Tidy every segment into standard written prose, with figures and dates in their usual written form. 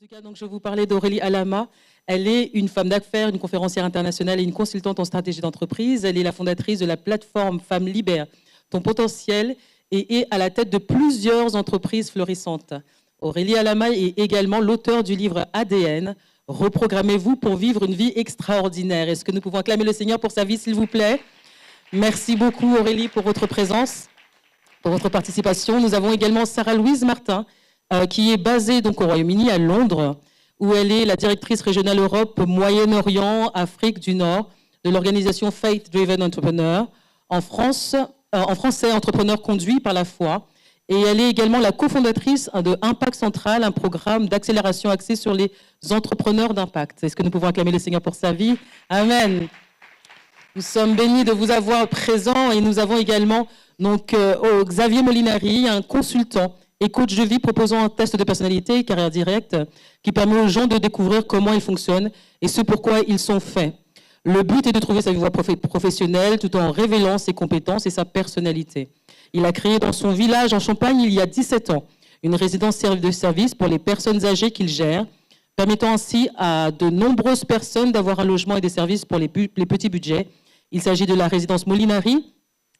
tout cas, donc, je vous parlais d'Aurélie Alama. Elle est une femme d'affaires, une conférencière internationale et une consultante en stratégie d'entreprise. Elle est la fondatrice de la plateforme Femmes Libère ton potentiel et est à la tête de plusieurs entreprises florissantes. Aurélie Alama est également l'auteur du livre ADN, Reprogrammez-vous pour vivre une vie extraordinaire. Est-ce que nous pouvons acclamer le Seigneur pour sa vie, s'il vous plaît? Merci beaucoup, Aurélie, pour votre présence, pour votre participation. Nous avons également Sarah-Louise Martin, qui est basée donc au Royaume-Uni, à Londres, où elle est la directrice régionale Europe, Moyen-Orient, Afrique du Nord, de l'organisation Faith Driven Entrepreneur, en français, entrepreneur conduit par la foi. Et elle est également la cofondatrice de Impact Central, un programme d'accélération axé sur les entrepreneurs d'impact. Est-ce que nous pouvons acclamer le Seigneur pour sa vie? Amen. Nous sommes bénis de vous avoir présent et nous avons également donc, Xavier Molinari, un consultant et coach de vie proposant un test de personnalité, carrière directe, qui permet aux gens de découvrir comment ils fonctionnent et ce pourquoi ils sont faits. Le but est de trouver sa voie professionnelle tout en révélant ses compétences et sa personnalité. Il a créé dans son village en Champagne, il y a 17 ans, une résidence de service pour les personnes âgées qu'il gère, permettant ainsi à de nombreuses personnes d'avoir un logement et des services pour les petits budgets. Il s'agit de la résidence Molinari.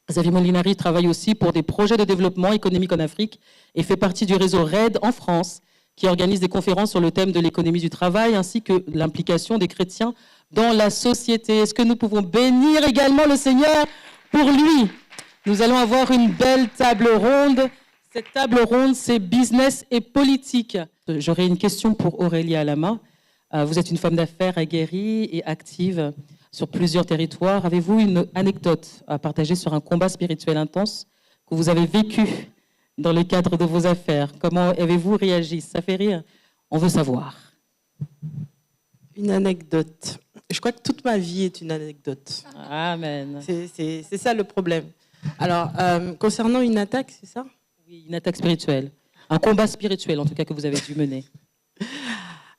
Xavier Molinari travaille aussi pour des projets de développement économique en Afrique et fait partie du réseau RAID en France, qui organise des conférences sur le thème de l'économie du travail ainsi que l'implication des chrétiens dans la société. Est-ce que nous pouvons bénir également le Seigneur pour lui? Nous allons avoir une belle table ronde. Cette table ronde, c'est business et politique. J'aurais une question pour Aurélie Alama. Vous êtes une femme d'affaires aguerrie et active sur plusieurs territoires. Avez-vous une anecdote à partager sur un combat spirituel intense que vous avez vécu dans le cadre de vos affaires? Comment avez-vous réagi? Ça fait rire. On veut savoir. Une anecdote. Je crois que toute ma vie est une anecdote. Amen. C'est ça le problème. Alors, concernant une attaque, c'est ça? Oui, une attaque spirituelle. Un combat spirituel, en tout cas, que vous avez dû mener.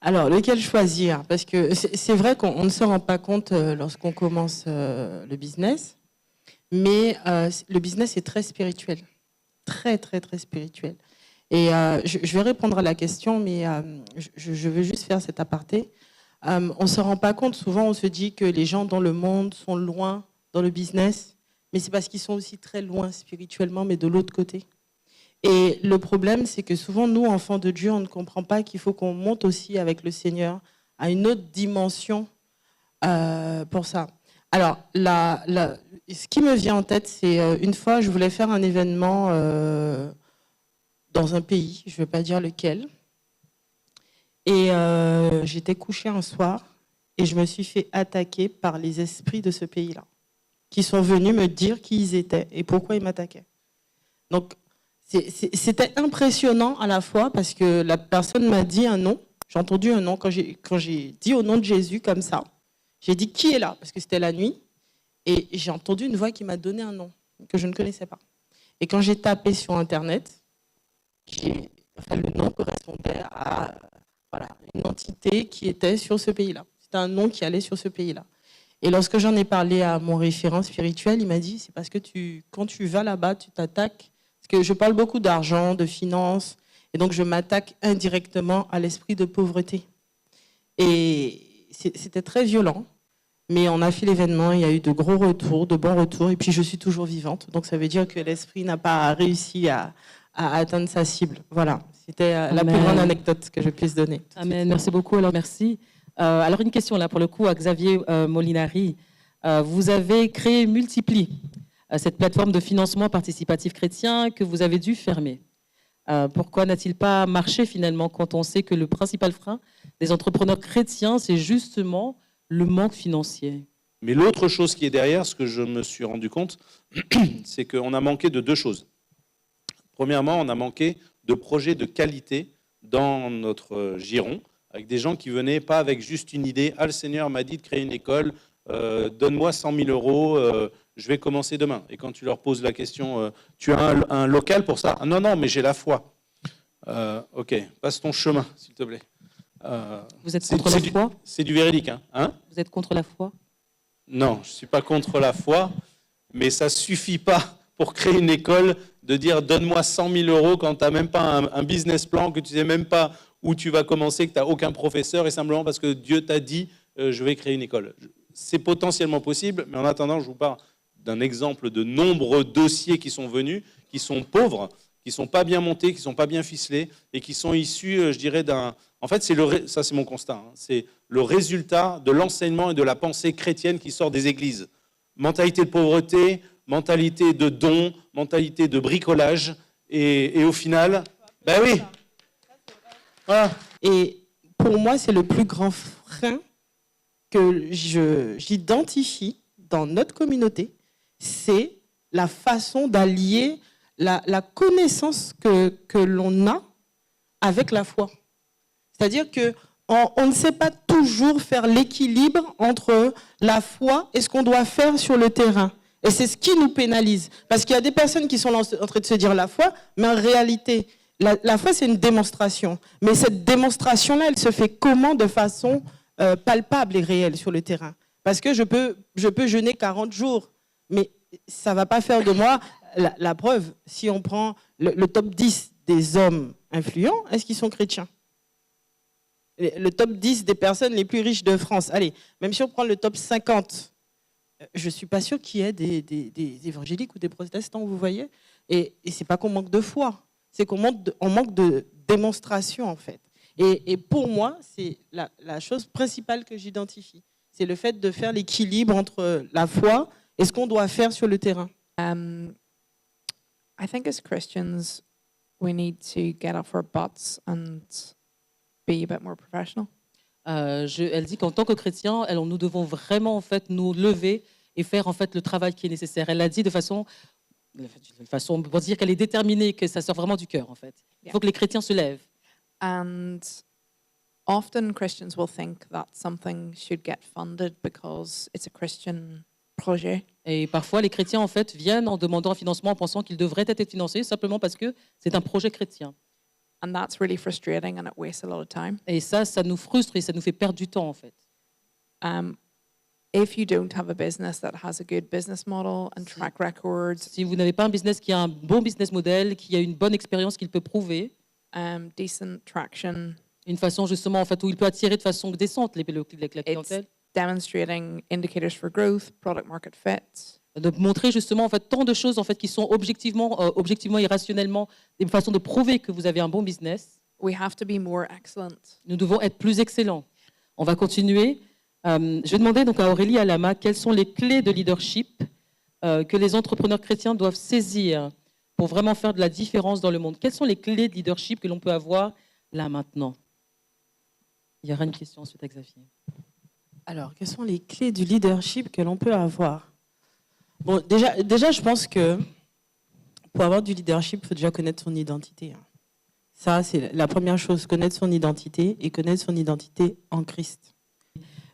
Alors, lequel choisir? Parce que c'est vrai qu'on ne se rend pas compte lorsqu'on commence le business, mais le business est très spirituel. Très, très, très spirituel. Et je vais répondre à la question, mais je veux juste faire cet aparté. On ne se rend pas compte, souvent on se dit que les gens dans le monde sont loin dans le business, mais c'est parce qu'ils sont aussi très loin spirituellement, mais de l'autre côté. Et le problème, c'est que souvent, nous, enfants de Dieu, on ne comprend pas qu'il faut qu'on monte aussi avec le Seigneur à une autre dimension pour ça. Alors, ce qui me vient en tête, c'est une fois, je voulais faire un événement dans un pays, je ne vais pas dire lequel, et j'étais couchée un soir et je me suis fait attaquer par les esprits de ce pays-là, qui sont venus me dire qui ils étaient et pourquoi ils m'attaquaient. Donc, c'était impressionnant à la fois parce que la personne m'a dit un nom. J'ai entendu un nom. Quand j'ai dit au nom de Jésus comme ça, j'ai dit qui est là? Parce que c'était la nuit. Et j'ai entendu une voix qui m'a donné un nom que je ne connaissais pas. Et quand j'ai tapé sur Internet, le nom correspondait à une entité qui était sur ce pays-là. C'était un nom qui allait sur ce pays-là. Et lorsque j'en ai parlé à mon référent spirituel, il m'a dit, c'est parce que quand tu vas là-bas, tu t'attaques. Parce que je parle beaucoup d'argent, de finances, et donc je m'attaque indirectement à l'esprit de pauvreté. Et c'était très violent, mais on a fait l'événement, il y a eu de gros retours, de bons retours, et puis je suis toujours vivante. Donc ça veut dire que l'esprit n'a pas réussi à atteindre sa cible. Voilà, c'était la plus grande anecdote que je puisse donner. Amen, merci beaucoup. Alors merci. Alors une question là pour le coup à Xavier Molinari. Vous avez créé Multipli, cette plateforme de financement participatif chrétien que vous avez dû fermer. Pourquoi n'a-t-il pas marché finalement quand on sait que le principal frein des entrepreneurs chrétiens, c'est justement le manque financier? Mais l'autre chose qui est derrière, ce que je me suis rendu compte, c'est qu'on a manqué de deux choses. Premièrement, on a manqué de projets de qualité dans notre giron, avec des gens qui venaient pas avec juste une idée. « Ah, le Seigneur m'a dit de créer une école, donne-moi 100 000 euros, je vais commencer demain. » Et quand tu leur poses la question, tu as un local pour ça? Ah, non, non, mais j'ai la foi. Ok, passe ton chemin, s'il te plaît. Vous êtes contre la foi? C'est du véridique. Hein? Vous êtes contre la foi? Non, je ne suis pas contre la foi, mais ça ne suffit pas pour créer une école de dire « donne-moi 100 000 euros » quand tu n'as même pas un business plan, que tu ne sais même pas où tu vas commencer, que tu n'as aucun professeur, et simplement parce que Dieu t'a dit je vais créer une école. C'est potentiellement possible, mais en attendant, je vous parle d'un exemple de nombreux dossiers qui sont venus, qui sont pauvres, qui ne sont pas bien montés, qui ne sont pas bien ficelés, et qui sont issus, je dirais, d'un... En fait, ça c'est mon constat, hein, c'est le résultat de l'enseignement et de la pensée chrétienne qui sort des églises. Mentalité de pauvreté, mentalité de don, mentalité de bricolage, et au final, ben oui, voilà. Et pour moi, c'est le plus grand frein que j'identifie dans notre communauté, c'est la façon d'allier la connaissance que l'on a avec la foi. C'est-à-dire qu'on ne sait pas toujours faire l'équilibre entre la foi et ce qu'on doit faire sur le terrain. Et c'est ce qui nous pénalise. Parce qu'il y a des personnes qui sont en train de se dire la foi, mais en réalité, la foi, c'est une démonstration. Mais cette démonstration-là, elle se fait comment de façon palpable et réelle sur le terrain? Parce que je peux jeûner 40 jours, mais ça ne va pas faire de moi la preuve. Si on prend le top 10 des hommes influents, est-ce qu'ils sont chrétiens? Le top 10 des personnes les plus riches de France. Allez, même si on prend le top 50, je ne suis pas sûre qu'il y ait des évangéliques ou des protestants, vous voyez. Et ce n'est pas qu'on manque de foi, c'est qu'on manque de démonstration, en fait. Et pour moi, c'est la chose principale que j'identifie. C'est le fait de faire l'équilibre entre la foi et ce qu'on doit faire sur le terrain. I think as Christians, we need to get off our butts and be a bit more professional. Elle dit qu'en tant que chrétiens, nous devons vraiment en fait nous lever et faire en fait le travail qui est nécessaire. Elle l'a dit de façon pour dire qu'elle est déterminée, que ça sort vraiment du cœur en fait. Il faut que les chrétiens se lèvent. And often Christians will think that something should get funded because it's a Christian project. Et parfois, les chrétiens en fait viennent en demandant un financement en pensant qu'il devrait être financé simplement parce que c'est un projet chrétien. And that's really frustrating and it wastes a lot of time. Et ça nous frustre et ça nous fait perdre du temps en fait. If you don't have a business that has a good business model and track records, Si vous n'avez pas un business qui a un bon business model, qui a une bonne expérience qu'il peut prouver, decent traction, une façon justement en fait où il peut attirer de façon décente la clientèle, demonstrating indicators for growth, product market fit, de montrer justement en fait tant de choses en fait qui sont objectivement et rationnellement une façon de prouver que vous avez un bon business. we have to be more excellent. Nous devons être plus excellents. On va continuer. Je vais demander donc à Aurélie Alama quelles sont les clés de leadership que les entrepreneurs chrétiens doivent saisir pour vraiment faire de la différence dans le monde. Quelles sont les clés de leadership que l'on peut avoir là maintenant? Il y aura une question ensuite à Xavier. Alors, quelles sont les clés du leadership que l'on peut avoir? Bon, déjà, je pense que pour avoir du leadership, il faut déjà connaître son identité. Ça, c'est la première chose, connaître son identité et connaître son identité en Christ.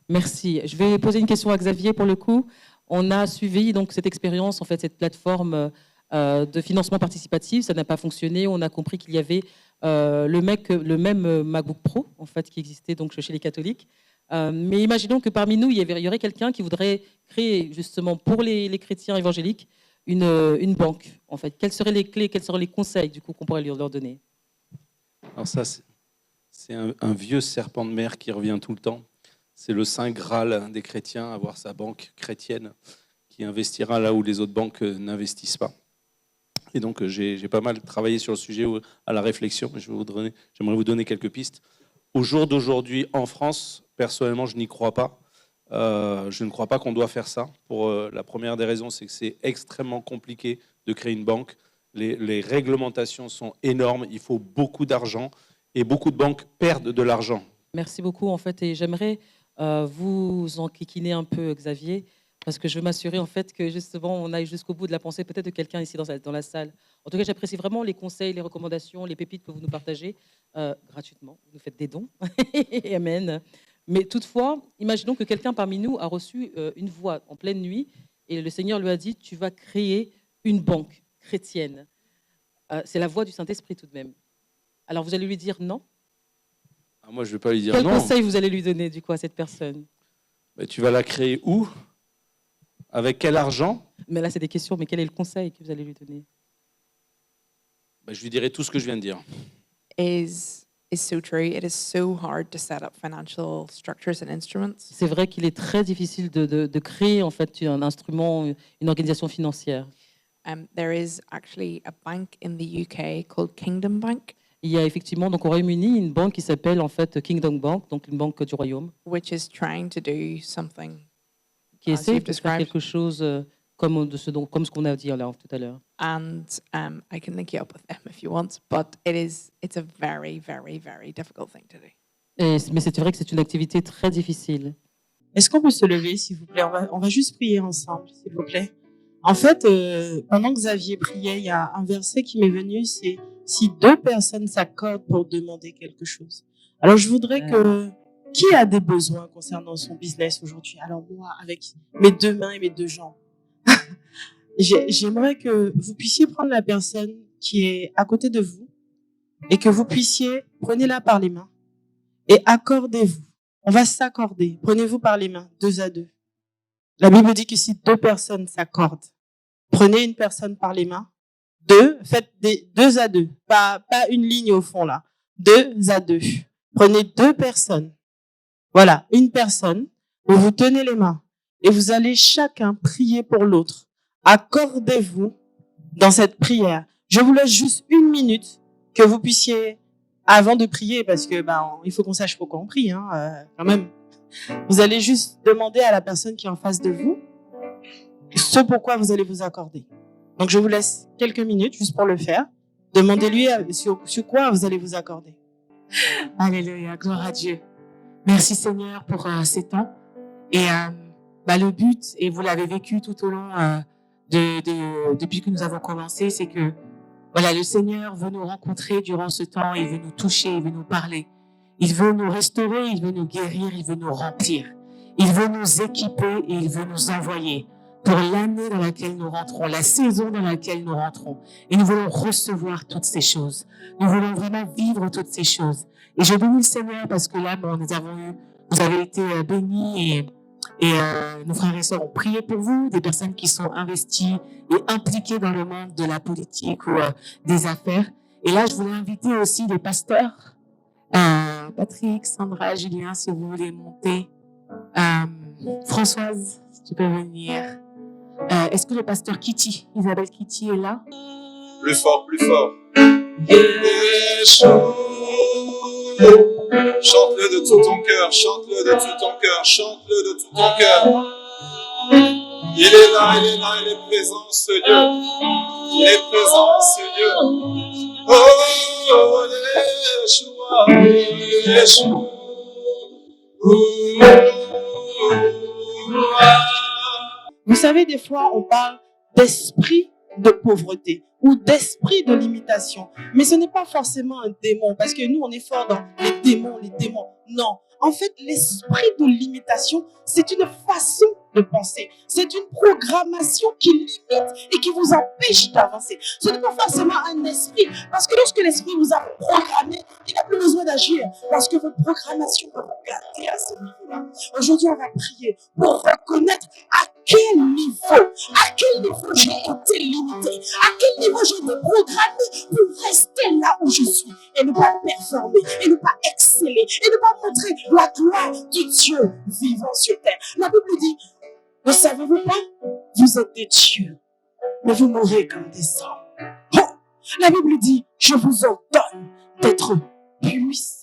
Merci. Je vais poser une question à Xavier pour le coup. On a suivi donc cette expérience, en fait, cette plateforme de financement participatif. Ça n'a pas fonctionné. On a compris qu'il y avait le même MacBook Pro en fait qui existait donc chez les catholiques. Mais imaginons que parmi nous, il y aurait quelqu'un qui voudrait créer justement pour les chrétiens évangéliques une banque. En fait, quelles seraient les clés, quels seraient les conseils du coup qu'on pourrait leur donner? Alors ça, c'est un vieux serpent de mer qui revient tout le temps. C'est le saint Graal des chrétiens, avoir sa banque chrétienne qui investira là où les autres banques n'investissent pas. Et donc, j'ai pas mal travaillé sur le sujet à la réflexion. J'aimerais vous donner quelques pistes. Au jour d'aujourd'hui, en France, personnellement, je n'y crois pas. Je ne crois pas qu'on doit faire ça. Pour la première des raisons, c'est que c'est extrêmement compliqué de créer une banque. Les réglementations sont énormes. Il faut beaucoup d'argent et beaucoup de banques perdent de l'argent. Merci beaucoup, en fait, et j'aimerais vous enquiquiner un peu, Xavier, parce que je veux m'assurer en fait que justement on aille jusqu'au bout de la pensée peut-être de quelqu'un ici dans la salle. En tout cas, j'apprécie vraiment les conseils, les recommandations, les pépites que vous nous partagez gratuitement. Vous nous faites des dons. Amen. Mais toutefois, imaginons que quelqu'un parmi nous a reçu une voix en pleine nuit et le Seigneur lui a dit « Tu vas créer une banque chrétienne ». C'est la voix du Saint-Esprit tout de même. Alors vous allez lui dire non? Moi, je ne vais pas lui dire non. non. Quel conseil vous allez lui donner du coup à cette personne? Tu vas la créer où? Avec quel argent? Mais là, c'est des questions, mais quel est le conseil que vous allez lui donner? Je lui dirai tout ce que je viens de dire. Is is so true. It is so hard to set up financial structures and instruments. C'est vrai qu'il est très difficile de créer en fait un instrument, une organisation financière. There is actually a bank in the UK called Kingdom Bank, Il y a effectivement donc au Royaume-Uni une banque qui s'appelle en fait Kingdom Bank, donc une banque du royaume, which is trying to do something. qui As essaie you've de faire described. quelque chose comme ce qu'on a dit là tout à l'heure. And I can link you up with them if you want, but it's a very, very, very difficult thing to do. Mais c'est vrai que c'est une activité très difficile. Est-ce qu'on peut se lever, s'il vous plaît? On va juste prier ensemble, s'il vous plaît. En fait, pendant que Xavier priait, il y a un verset qui m'est venu, c'est « Si deux personnes s'accordent pour demander quelque chose ». Alors, je voudrais que... Qui a des besoins concernant son business aujourd'hui? Alors, moi, avec mes deux mains et mes deux jambes, j'aimerais que vous puissiez prendre la personne qui est à côté de vous et que vous puissiez, prenez-la par les mains et accordez-vous. On va s'accorder. Prenez-vous par les mains, 2 à 2. La Bible dit que si 2 personnes s'accordent, prenez une personne par les mains, 2, faites des 2 à 2, pas une ligne au fond là, 2 à 2. Prenez 2 personnes. Voilà, une personne, vous vous tenez les mains et vous allez chacun prier pour l'autre. Accordez-vous dans cette prière. Je vous laisse juste 1 minute que vous puissiez, avant de prier, parce que il faut qu'on sache pourquoi on prie, quand même. Vous allez juste demander à la personne qui est en face de vous ce pourquoi vous allez vous accorder. Donc, je vous laisse quelques minutes juste pour le faire. Demandez-lui sur quoi vous allez vous accorder. Alléluia, gloire à Dieu. Merci Seigneur pour ces temps. Et le but, et vous l'avez vécu tout au long depuis que nous avons commencé, c'est que voilà, le Seigneur veut nous rencontrer durant ce temps, il veut nous toucher, il veut nous parler. Il veut nous restaurer, il veut nous guérir, il veut nous remplir. Il veut nous équiper et il veut nous envoyer pour l'année dans laquelle nous rentrons, la saison dans laquelle nous rentrons. Et nous voulons recevoir toutes ces choses. Nous voulons vraiment vivre toutes ces choses. Et je bénis le Seigneur parce que là, vous avez été bénis et nos frères et sœurs ont prié pour vous, des personnes qui sont investies et impliquées dans le monde de la politique ou des affaires. Et là, je voulais inviter aussi les pasteurs, Patrick, Sandra, Julien, si vous voulez monter. Françoise, si tu peux venir. Est-ce que le pasteur Kitty, Isabelle Kitty est là? Plus fort, plus fort. Chante-le de tout ton cœur, chante-le de tout ton cœur, chante-le de tout ton cœur. Il est là, il est présent, ce Dieu. Il est présent, ce Dieu. Oh, Yeshua, Yeshua. Vous savez, des fois, on parle d'esprit de pauvreté ou d'esprit de limitation. Mais ce n'est pas forcément un démon, parce que nous, on est fort dans les démons. Non. En fait, l'esprit de limitation, c'est une façon de penser. C'est une programmation qui limite et qui vous empêche d'avancer. Ce n'est pas forcément un esprit, parce que lorsque l'esprit vous a programmé, il n'a plus besoin d'agir, parce que votre programmation peut vous garder à ce niveau-là. Aujourd'hui, on va prier pour reconnaître à quel niveau j'ai été limité, à quel niveau j'ai été programmé pour rester là où je suis et ne pas performer, et ne pas exceller, et ne pas montrer la gloire du Dieu vivant sur terre. La Bible dit, ne savez-vous pas, vous êtes des dieux, mais vous mourrez comme des hommes. Oh, la Bible dit, je vous ordonne d'être puissants.